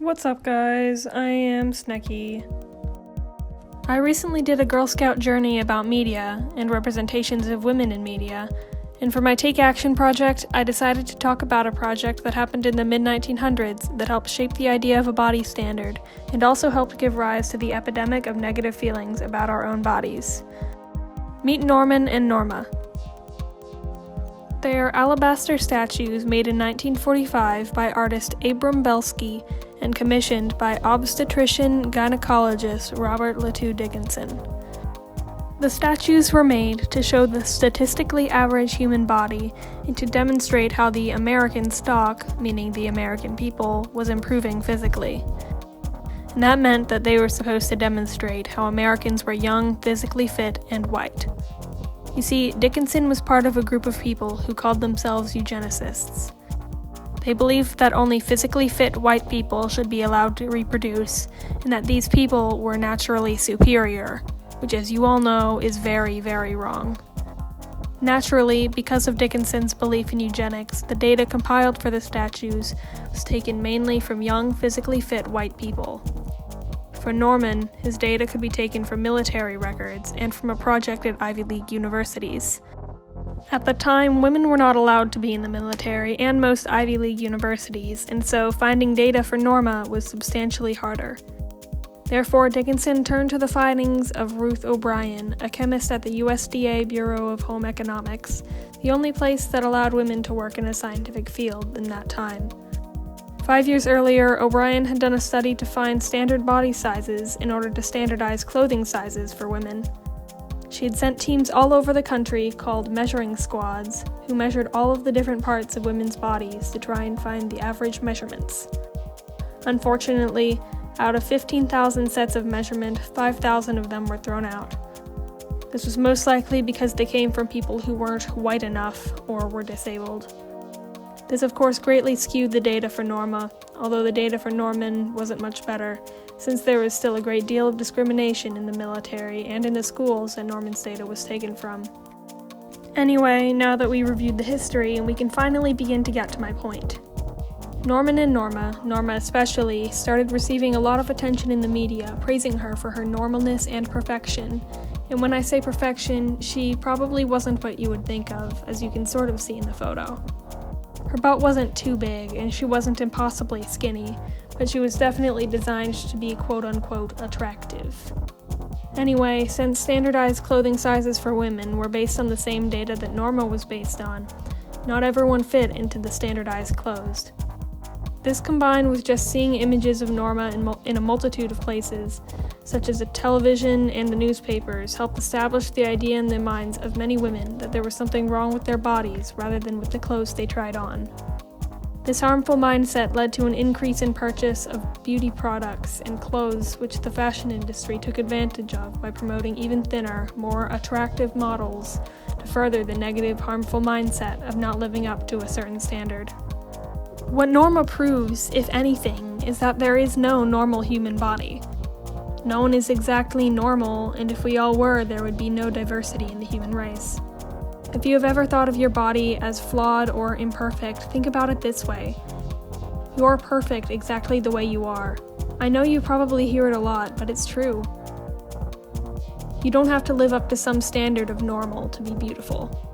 What's up, guys? I am Snecky. I recently did a Girl Scout journey about media and representations of women in media, and for my Take Action project, I decided to talk about a project that happened in the mid-1900s that helped shape the idea of a body standard, and also helped give rise to the epidemic of negative feelings about our own bodies. Meet Norman and Norma. They are alabaster statues made in 1945 by artist Abram Belsky and commissioned by obstetrician-gynecologist Robert Latu Dickinson. The statues were made to show the statistically average human body and to demonstrate how the American stock, meaning the American people, was improving physically. And that meant that they were supposed to demonstrate how Americans were young, physically fit, and white. You see, Dickinson was part of a group of people who called themselves eugenicists. They believed that only physically fit white people should be allowed to reproduce, and that these people were naturally superior, which, as you all know, is very, very wrong. Naturally, because of Dickinson's belief in eugenics, the data compiled for the statues was taken mainly from young, physically fit white people. For Norman, his data could be taken from military records and from a project at Ivy League universities. At the time, women were not allowed to be in the military and most Ivy League universities, and so finding data for Norma was substantially harder. Therefore, Dickinson turned to the findings of Ruth O'Brien, a chemist at the USDA Bureau of Home Economics, the only place that allowed women to work in a scientific field in that time. 5 years earlier, O'Brien had done a study to find standard body sizes in order to standardize clothing sizes for women. She had sent teams all over the country called measuring squads, who measured all of the different parts of women's bodies to try and find the average measurements. Unfortunately, out of 15,000 sets of measurement, 5,000 of them were thrown out. This was most likely because they came from people who weren't white enough or were disabled. This of course greatly skewed the data for Norma, although the data for Norman wasn't much better, since there was still a great deal of discrimination in the military and in the schools that Norman's data was taken from. Anyway, now that we reviewed the history, we can finally begin to get to my point. Norman and Norma especially, started receiving a lot of attention in the media, praising her for her normalness and perfection. And when I say perfection, she probably wasn't what you would think of, as you can sort of see in the photo. Her butt wasn't too big, and she wasn't impossibly skinny, but she was definitely designed to be quote-unquote attractive. Anyway, since standardized clothing sizes for women were based on the same data that Norma was based on, not everyone fit into the standardized clothes. This combined with just seeing images of Norma in a multitude of places, such as the television and the newspapers, helped establish the idea in the minds of many women that there was something wrong with their bodies rather than with the clothes they tried on. This harmful mindset led to an increase in purchase of beauty products and clothes, which the fashion industry took advantage of by promoting even thinner, more attractive models to further the negative, harmful mindset of not living up to a certain standard. What Norma proves, if anything, is that there is no normal human body. No one is exactly normal, and if we all were, there would be no diversity in the human race. If you have ever thought of your body as flawed or imperfect, think about it this way. You're perfect exactly the way you are. I know you probably hear it a lot, but it's true. You don't have to live up to some standard of normal to be beautiful.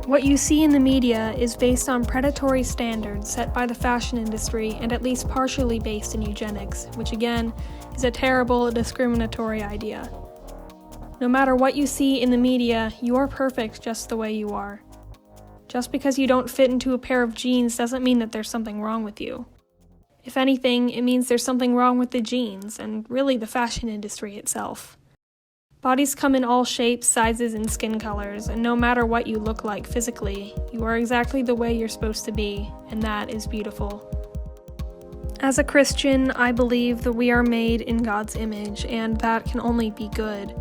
What you see in the media is based on predatory standards set by the fashion industry and at least partially based in eugenics, which again is a terrible, discriminatory idea. No matter what you see in the media, you are perfect just the way you are. Just because you don't fit into a pair of jeans doesn't mean that there's something wrong with you. If anything, it means there's something wrong with the jeans, and really the fashion industry itself. Bodies come in all shapes, sizes, and skin colors, and no matter what you look like physically, you are exactly the way you're supposed to be, and that is beautiful. As a Christian, I believe that we are made in God's image, and that can only be good.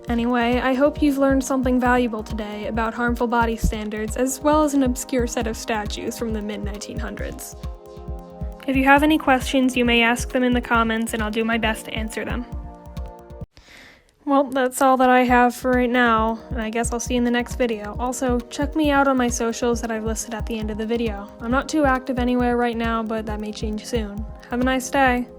Anyway, I hope you've learned something valuable today about harmful body standards, as well as an obscure set of statues from the mid-1900s. If you have any questions, you may ask them in the comments, and I'll do my best to answer them. Well, that's all that I have for right now, and I guess I'll see you in the next video. Also, check me out on my socials that I've listed at the end of the video. I'm not too active anywhere right now, but that may change soon. Have a nice day!